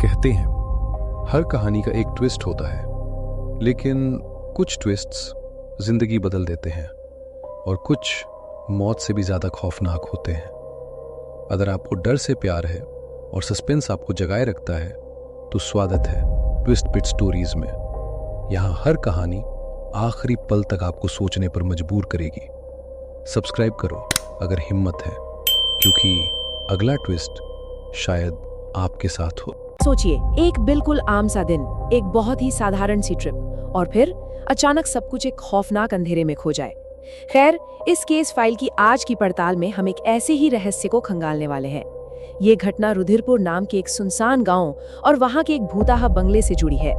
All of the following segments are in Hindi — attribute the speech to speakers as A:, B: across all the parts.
A: कहते हैं हर कहानी का एक ट्विस्ट होता है, लेकिन कुछ ट्विस्ट्स जिंदगी बदल देते हैं और कुछ मौत से भी ज्यादा खौफनाक होते हैं। अगर आपको डर से प्यार है और सस्पेंस आपको जगाए रखता है तो स्वागत है ट्विस्ट पिट स्टोरीज में। यहाँ हर कहानी आखिरी पल तक आपको सोचने पर मजबूर करेगी। सब्सक्राइब करो अगर हिम्मत है, क्योंकि अगला ट्विस्ट शायद आपके साथ हो।
B: सोचिए, एक बिल्कुल आम सा दिन, एक बहुत ही साधारण सी ट्रिप, और फिर अचानक सब कुछ एक खौफनाक अंधेरे में खो जाए। खैर, इस केस फाइल की आज की पड़ताल में हम एक ऐसे ही रहस्य को खंगालने वाले हैं। ये घटना रुधिरपुर नाम के एक सुनसान गांव और वहां के एक भूताहा बंगले से जुड़ी है।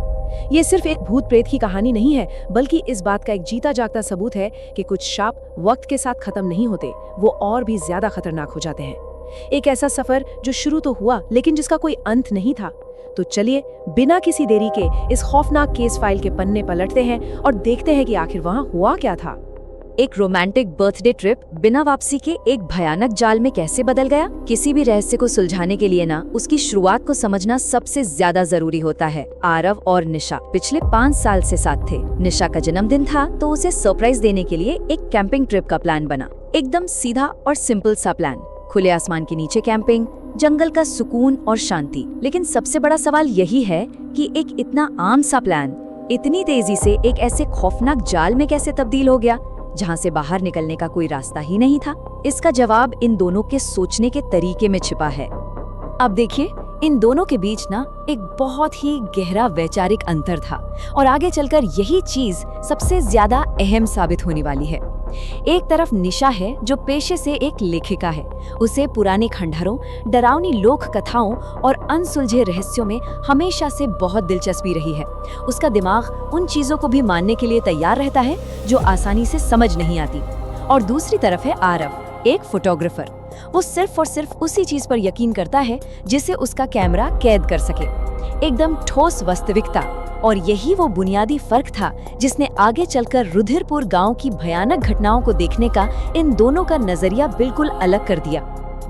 B: ये सिर्फ एक भूत प्रेत की कहानी नहीं है, बल्कि इस बात का एक जीता जागता सबूत है कि कुछ शाप वक्त के साथ खत्म नहीं होते, वो और भी ज्यादा खतरनाक हो जाते हैं। एक ऐसा सफर जो शुरू तो हुआ लेकिन जिसका कोई अंत नहीं था। तो चलिए बिना किसी देरी के इस खौफनाक केस फाइल के पन्ने पलटते हैं और देखते हैं कि आखिर वहां हुआ क्या था।
C: एक रोमांटिक बर्थडे ट्रिप बिना वापसी के एक भयानक जाल में कैसे बदल गया। किसी भी रहस्य को सुलझाने के लिए ना उसकी शुरुआत को समझना सबसे ज्यादा जरूरी होता है। आरव और निशा पिछले 5 साल से साथ थे। निशा का जन्मदिन था तो उसे सरप्राइज देने के लिए एक कैंपिंग ट्रिप का प्लान बना। एकदम सीधा और सिंपल सा प्लान, खुले आसमान के नीचे कैंपिंग, जंगल का सुकून और शांति। लेकिन सबसे बड़ा सवाल यही है कि एक इतना आम सा प्लान इतनी तेजी से एक ऐसे खौफनाक जाल में कैसे तब्दील हो गया, जहां से बाहर निकलने का कोई रास्ता ही नहीं था। इसका जवाब इन दोनों के सोचने के तरीके में छिपा है। अब देखिए, इन दोनों के बीच ना एक बहुत ही गहरा वैचारिक अंतर था और आगे चलकर यही चीज सबसे ज्यादा अहम साबित होने वाली है। एक तरफ निशा है जो पेशे से एक लेखिका है। उसे पुराने खंडहरों, डरावनी लोक कथाओं और अनसुलझे रहस्यों में हमेशा से बहुत दिलचस्पी रही है। उसका दिमाग उन चीजों को भी मानने के लिए तैयार रहता है जो आसानी से समझ नहीं आती। और दूसरी तरफ है आरव, एक फोटोग्राफर। वो सिर्फ और सिर्फ उसी चीज पर यकीन करता है जिसे उसका कैमरा कैद कर सके, एकदम ठोस वास्तविकता। और यही वो बुनियादी फर्क था जिसने आगे चलकर रुधिरपुर गांव की भयानक घटनाओं को देखने का इन दोनों का नजरिया बिल्कुल अलग कर दिया।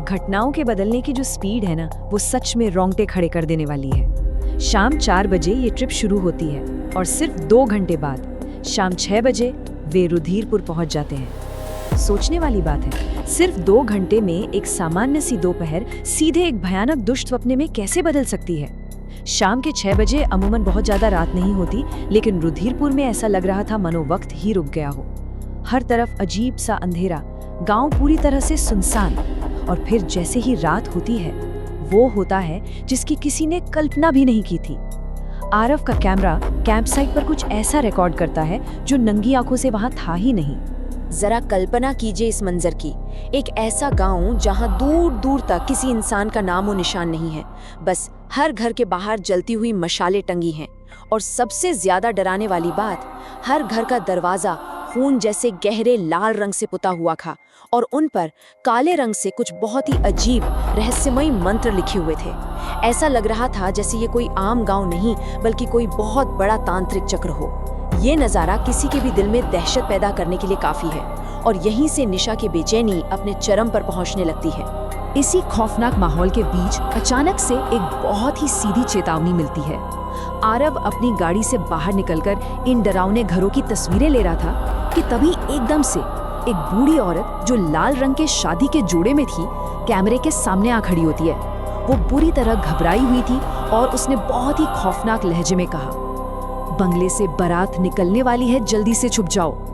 C: घटनाओं के बदलने की जो स्पीड है ना, वो सच में रोंगटे खड़े कर देने वाली है। शाम 4 बजे ये ट्रिप शुरू होती है और सिर्फ 2 घंटे बाद शाम 6 बजे वे रुधिरपुर पहुंच जाते हैं। सोचने वाली बात है, सिर्फ 2 घंटे में एक सामान्य सी दोपहर सीधे एक भयानक दुष्ट सपने में कैसे बदल सकती है। शाम के 6 बजे अमूमन बहुत ज्यादा रात नहीं होती, लेकिन रुधिरपुर में ऐसा लग रहा था मानो वक्त ही रुक गया हो। हर तरफ अजीब सा अंधेरा, गांव पूरी तरह से सुनसान। और फिर जैसे ही रात होती है, वो होता है जिसकी किसी ने कल्पना भी नहीं की थी। आरव का कैमरा कैंप साइट पर कुछ ऐसा रिकॉर्ड करता है जो नंगी आंखों से वहां था ही नहीं।
D: जरा कल्पना कीजिए इस मंजर की। एक ऐसा गांव जहां दूर दूर तक किसी इंसान का नामो निशान नहीं है। बस हर घर के बाहर जलती हुई मशालें टंगी हैं। और सबसे ज्यादा डराने वाली बात, हर घर का दरवाजा खून जैसे गहरे लाल रंग से पुता हुआ था और उन पर काले रंग से कुछ बहुत ही अजीब रहस्यमयी मंत्र लिखे हुए थे। ऐसा लग रहा था जैसे ये कोई आम गांव नहीं, बल्कि कोई बहुत बड़ा तांत्रिक चक्र हो। ये नज़ारा किसी के भी दिल में दहशत पैदा करने के लिए काफी है और यहीं से निशा की बेचैनी अपने चरम पर पहुंचने लगती है।
B: इसी खौफनाक माहौल के बीच अचानक से एक बहुत ही सीधी चेतावनी मिलती है। आरव अपनी गाड़ी से बाहर निकलकर इन डरावने घरों की तस्वीरें ले रहा था कि तभी एकदम से एक बूढ़ी औरत जो लाल रंग के शादी के जोड़े में थी, कैमरे के सामने आ खड़ी होती है। वो बुरी तरह घबराई हुई थी और उसने बहुत ही खौफनाक लहजे में कहा, बंगले से बारात निकलने वाली है, जल्दी से छुप जाओ।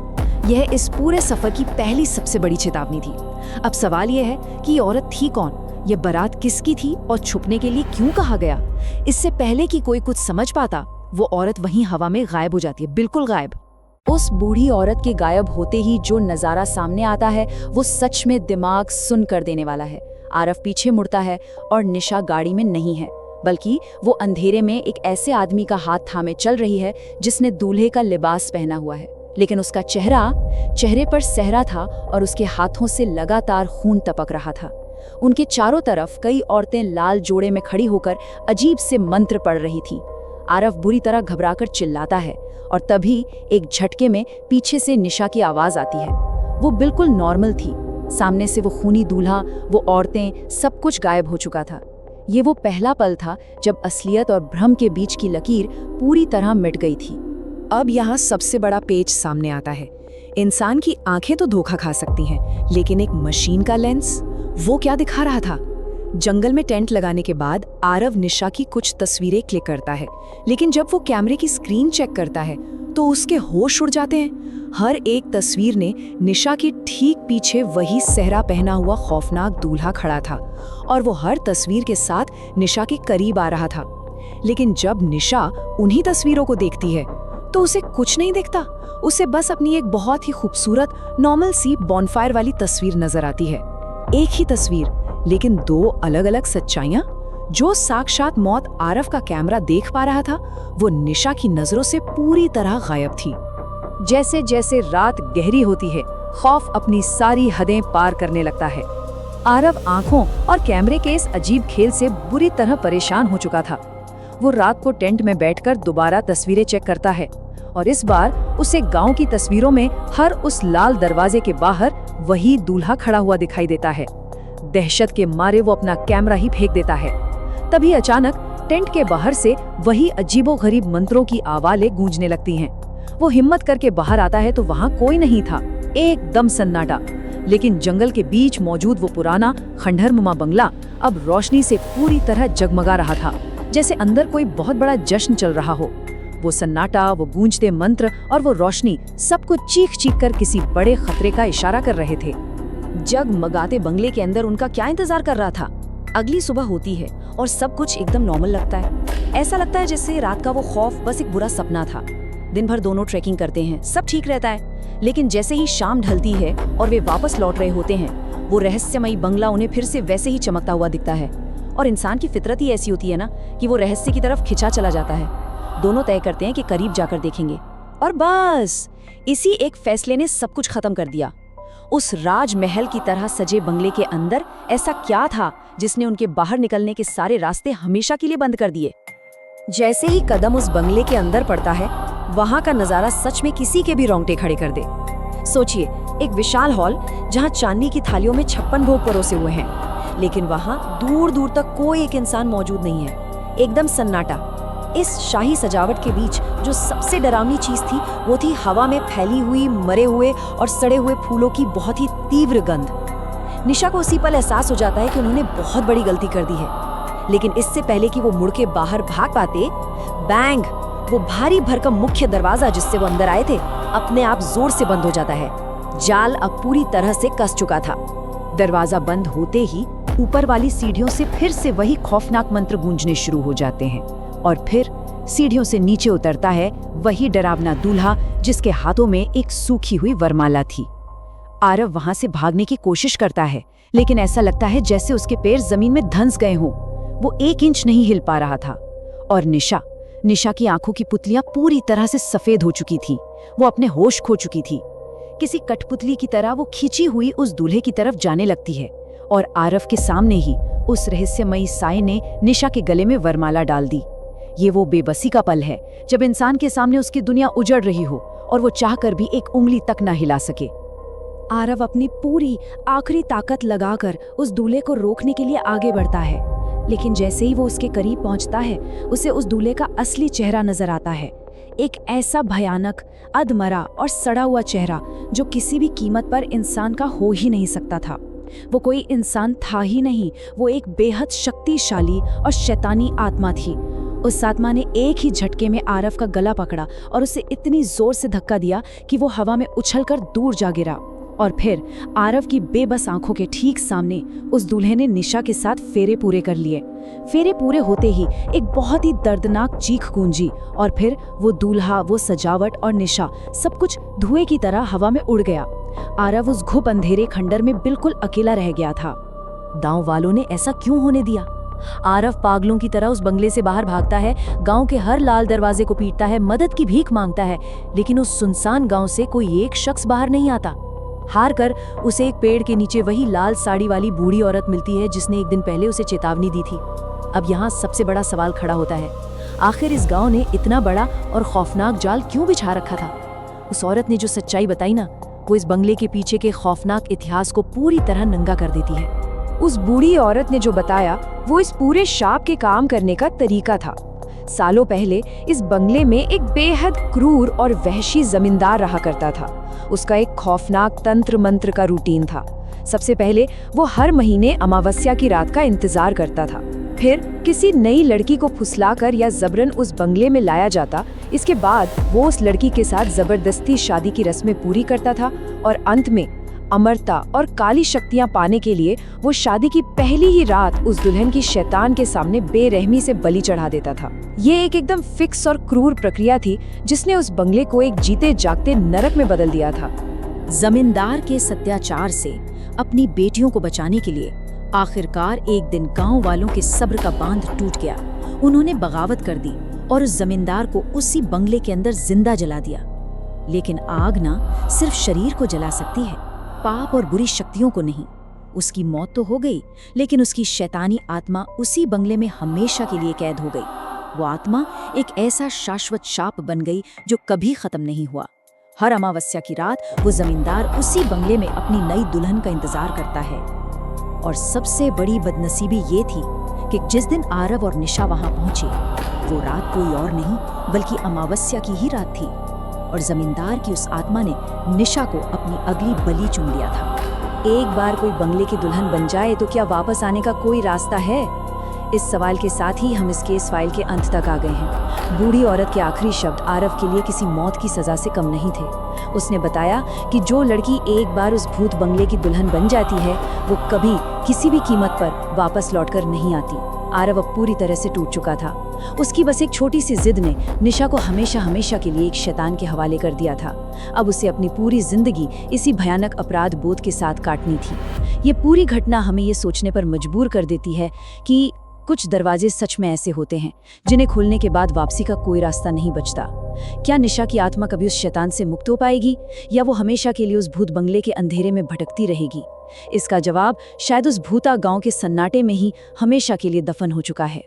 B: यह इस पूरे सफर की पहली सबसे बड़ी चेतावनी थी। अब सवाल यह है कि ये औरत थी कौन, ये बारात किसकी थी और छुपने के लिए क्यों कहा गया। इससे पहले कि कोई कुछ समझ पाता, वो औरत वहीं हवा में गायब हो जाती है, बिल्कुल गायब। उस बूढ़ी औरत के गायब होते ही जो नजारा सामने आता है, वो सच में दिमाग सुन कर देने वाला है। आरव पीछे मुड़ता है और निशा गाड़ी में नहीं है, बल्कि वो अंधेरे में एक ऐसे आदमी का हाथ थामे चल रही है जिसने दूल्हे का लिबास पहना हुआ है, लेकिन उसका चेहरे पर सहरा था और उसके हाथों से लगातार खून टपक रहा था। उनके चारों तरफ कई औरतें लाल जोड़े में खड़ी होकर अजीब से मंत्र पढ़ रही थी। आरव बुरी तरह घबराकर चिल्लाता है और तभी एक झटके में पीछे से निशा की आवाज आती है। वो बिल्कुल नॉर्मल थी। सामने से वो खूनी दूल्हा, वो औरतें, सब कुछ गायब हो चुका था। ये वो पहला पल था जब असलियत और भ्रम के बीच की लकीर पूरी तरह मिट गई थी। अब यहाँ सबसे बड़ा पेच सामने आता है। इंसान की आंखें तो धोखा खा सकती हैं, लेकिन एक मशीन का लेंस, वो क्या दिखा रहा था? जंगल में टेंट लगाने के बाद आरव निशा की कुछ तस्वीरें क्लिक करता है, लेकिन जब वो कैमरे की स्क्रीन चेक करता है तो उसके होश उड़ जाते हैं। हर एक तस्वीर ने निशा के ठीक पीछे वही सेहरा पहना हुआ खौफनाक दूल्हा खड़ा था, और वो हर तस्वीर के साथ निशा के करीब आ रहा था। लेकिन जब निशा उन्हीं तस्वीरों को देखती है तो उसे कुछ नहीं दिखता। उसे बस अपनी एक बहुत ही खूबसूरत नॉर्मल सी बॉनफायर वाली तस्वीर नजर आती है। एक ही तस्वीर, लेकिन दो अलग अलग सच्चाइयां। जो साक्षात मौत आरव का कैमरा देख पा रहा था, वो निशा की नजरों से पूरी तरह गायब थी। जैसे जैसे रात गहरी होती है, खौफ अपनी सारी हदें पार करने लगता है। आरव आंखों और कैमरे के इस अजीब खेल से बुरी तरह परेशान हो चुका था। वो रात को टेंट में बैठकर दोबारा तस्वीरें चेक करता है, और इस बार उसे गांव की तस्वीरों में हर उस लाल दरवाजे के बाहर वही दूल्हा खड़ा हुआ दिखाई देता है। दहशत के मारे वो अपना कैमरा ही फेंक देता है। तभी अचानक टेंट के बाहर से वही अजीबोगरीब मंत्रों की आवाजें गूंजने लगती हैं। वो हिम्मत करके बाहर आता है तो वहाँ कोई नहीं था, एकदम सन्नाटा। लेकिन जंगल के बीच मौजूद वो पुराना खंडहरनुमा बंगला अब रोशनी से पूरी तरह जगमगा रहा था, जैसे अंदर कोई बहुत बड़ा जश्न चल रहा हो। वो सन्नाटा, वो गूंजते मंत्र और वो रोशनी, सब कुछ चीख चीख कर किसी बड़े खतरे का इशारा कर रहे थे। जगमगाते बंगले के अंदर उनका क्या इंतजार कर रहा था? अगली सुबह होती है और सब कुछ एकदम नॉर्मल लगता है। ऐसा लगता है जैसे रात का वो खौफ बस एक बुरा सपना था। दिन भर दोनों ट्रैकिंग करते हैं, सब ठीक रहता है। लेकिन जैसे ही शाम ढलती है और वे वापस लौट रहे होते हैं, वो रहस्यमयी बंगला उन्हें फिर से वैसे ही चमकता हुआ दिखता है। और इंसान की फितरत ही ऐसी होती है ना कि वो रहस्य की तरफ खिंचा चला जाता है। दोनों तय करते हैं कि करीब जाकर देखेंगे, और बस इसी एक फैसले ने सब कुछ खत्म कर दिया। उस राजमहल की तरह सजे बंगले के अंदर ऐसा क्या था जिसने उनके बाहर निकलने के सारे रास्ते हमेशा के लिए बंद कर दिए? जैसे ही कदम उस बंगले के अंदर पड़ता है, वहां का नजारा सच में किसी के भी रोंगटे खड़े कर दे। सोचिए, एक विशाल हॉल जहां चांदी की थालियों में 56 भोग परोसे हुए हैं, लेकिन वहां दूर दूर तक कोई एक इंसान मौजूद नहीं है, एकदम सन्नाटा। इस शाही सजावट के बीच जो सबसे डरावनी चीज थी, वो थी हवा में फैली हुई मरे हुए और सड़े हुए फूलों की बहुत ही तीव्र गंध। निशा को उसी पल एहसास हो जाता है कि उन्होंने बहुत बड़ी गलती कर दी है। लेकिन इससे पहले कि वो मुड़ के बाहर भाग पाते, बैंग, वो भारी भरकम मुख्य दरवाजा जिससे वो अंदर आए थे, अपने आप जोर से बंद हो जाता है। जाल अब पूरी तरह से कस चुका था। दरवाजा बंद होते ही ऊपर वाली सीढ़ियों से फिर से वही खौफनाक मंत्र गूंजने शुरू हो जाते हैं, और फिर सीढ़ियों से नीचे उतरता है वही डरावना दूल्हा जिसके हाथों में एक सूखी हुई वरमाला थी। आरव वहां से भागने की कोशिश करता है, लेकिन ऐसा लगता है जैसे उसके पैर जमीन में धंस गए हों। वो 1 इंच नहीं हिल पा रहा था। और निशा की आंखों की पुतलियां पूरी तरह से सफेद हो चुकी थी। वो अपने होश खो चुकी थी। किसी कठपुतली की तरह वो खींची हुई उस दूल्हे की तरफ जाने लगती है, और आरव के सामने ही उस रहस्यमयी साए ने निशा के गले में वरमाला डाल दी। ये वो बेबसी का पल है जब इंसान के सामने उसकी दुनिया उजड़ रही हो और वो चाहकर भी एक उंगली तक ना हिला सके। आरव अपनी पूरी आखिरी ताकत लगाकर उस दूल्हे को रोकने के लिए आगे बढ़ता है, लेकिन जैसे ही वो उसके करीब पहुंचता है, उसे उस दूल्हे का असली चेहरा नजर आता है। एक ऐसा भयानक, अधमरा और सड़ा हुआ चेहरा जो किसी भी कीमत पर इंसान का हो ही नहीं सकता था। वो कोई इंसान था ही नहीं, वो एक बेहद शक्तिशाली और शैतानी आत्मा थी। उस आत्मा ने एक ही झटके में आरव का गला पकड़ा और उसे इतनी जोर से धक्का दिया कि वो हवा में उछलकर दूर जा गिरा। और फिर आरव की बेबस आंखों के ठीक सामने उस दूल्हे ने निशा के साथ फेरे पूरे कर लिए। फेरे पूरे होते ही एक बहुत ही दर्दनाक चीख गूंजी, और फिर वो दूल्हा, वो सजावट और निशा सब कुछ धुएं की तरह हवा में उड़ गया। आरव उस घुप अंधेरे खंडर में बिल्कुल अकेला रह गया था। गांव वालों ने ऐसा क्यों होने दिया? आरव पागलों की तरह उस बंगले से बाहर भागता है, गांव के हर लाल दरवाजे को पीटता है, मदद की भीख मांगता है, लेकिन उस सुनसान गांव से कोई एक शख्स बाहर नहीं आता। हार कर उसे एक पेड़ के नीचे वही लाल साड़ी वाली बूढ़ी औरत मिलती है जिसने एक दिन पहले उसे चेतावनी दी थी। अब यहाँ सबसे बड़ा सवाल खड़ा होता है, आखिर इस गांव ने इतना बड़ा और खौफनाक जाल क्यों बिछा रखा था? उस औरत ने जो सच्चाई बताई ना, वो इस बंगले के पीछे के खौफनाक इतिहास को पूरी तरह नंगा कर देती है। उस बूढ़ी औरत ने जो बताया वो इस पूरे शाप के काम करने का तरीका था। सालों पहले इस बंगले में एक बेहद क्रूर और वहशी जमींदार रहा करता था। उसका एक खौफनाक तंत्र मंत्र का रूटीन था। सबसे पहले वो हर महीने अमावस्या की रात का इंतजार करता था। फिर किसी नई लड़की को फुसलाकर या जबरन उस बंगले में लाया जाता। इसके बाद वो उस लड़की के साथ जबरदस्ती शादी की रस्में पूरी करता था और अंत में अमरता और काली शक्तियां पाने के लिए वो शादी की पहली ही रात उस दुल्हन की शैतान के सामने बेरहमी से बलि चढ़ा देता था। ये एक एकदम फिक्स और क्रूर प्रक्रिया थी जिसने उस बंगले को एक जीते जागते नरक में बदल दिया था।
C: जमींदार के सत्याचार से अपनी बेटियों को बचाने के लिए आखिरकार एक दिन गांव वालों के सब्र का बांध टूट गया। उन्होंने बगावत कर दी और उस जमींदार को उसी बंगले के अंदर जिंदा जला दिया। लेकिन आग ना सिर्फ शरीर को जला सकती है, पाप और बुरी शक्तियों को नहीं। उसकी मौत तो हो गई, लेकिन उसकी शैतानी आत्मा उसी बंगले में हमेशा के लिए कैद हो गई। वो आत्मा एक ऐसा शाश्वत शाप बन गई जो कभी खत्म नहीं हुआ। हर अमावस्या की रात वो जमींदार उसी बंगले में अपनी नई दुल्हन का इंतजार करता है। और सबसे बड़ी बदनसीबी ये थी कि जिस दिन आरव और निशा वहां पहुंचे, वो रात कोई और नहीं बल्कि अमावस्या की ही रात थी। और जमींदार की उस आत्मा ने निशा को अपनी अगली बलि चुन लिया था। एक बार कोई बंगले की दुल्हन बन जाए तो क्या वापस आने का कोई रास्ता है? इस सवाल के साथ ही हम इस केस फाइल के अंत तक आ गए हैं। बूढ़ी औरत के आखिरी शब्द आरव के लिए किसी मौत की सजा से कम नहीं थे। उसने बताया कि जो लड़की एक बार उस भूत बंगले की दुल्हन बन जाती है, वो कभी किसी भी कीमत पर वापस लौटकर नहीं आती। आरव अब पूरी तरह से टूट चुका था। उसकी बस एक छोटी सी जिद ने निशा को हमेशा हमेशा के लिए एक शैतान के हवाले कर दिया था। अब उसे अपनी पूरी जिंदगी इसी भयानक अपराध बोध के साथ काटनी थी। ये पूरी घटना हमें ये सोचने पर मजबूर कर देती है कि कुछ दरवाजे सच में ऐसे होते हैं जिन्हें खोलने के बाद वापसी का कोई रास्ता नहीं बचता। क्या निशा की आत्मा कभी उस शैतान से मुक्त हो पाएगी, या वो हमेशा के लिए उस भूत बंगले के अंधेरे में भटकती रहेगी? इसका जवाब शायद उस भूता गांव के सन्नाटे में ही हमेशा के लिए दफन हो चुका है।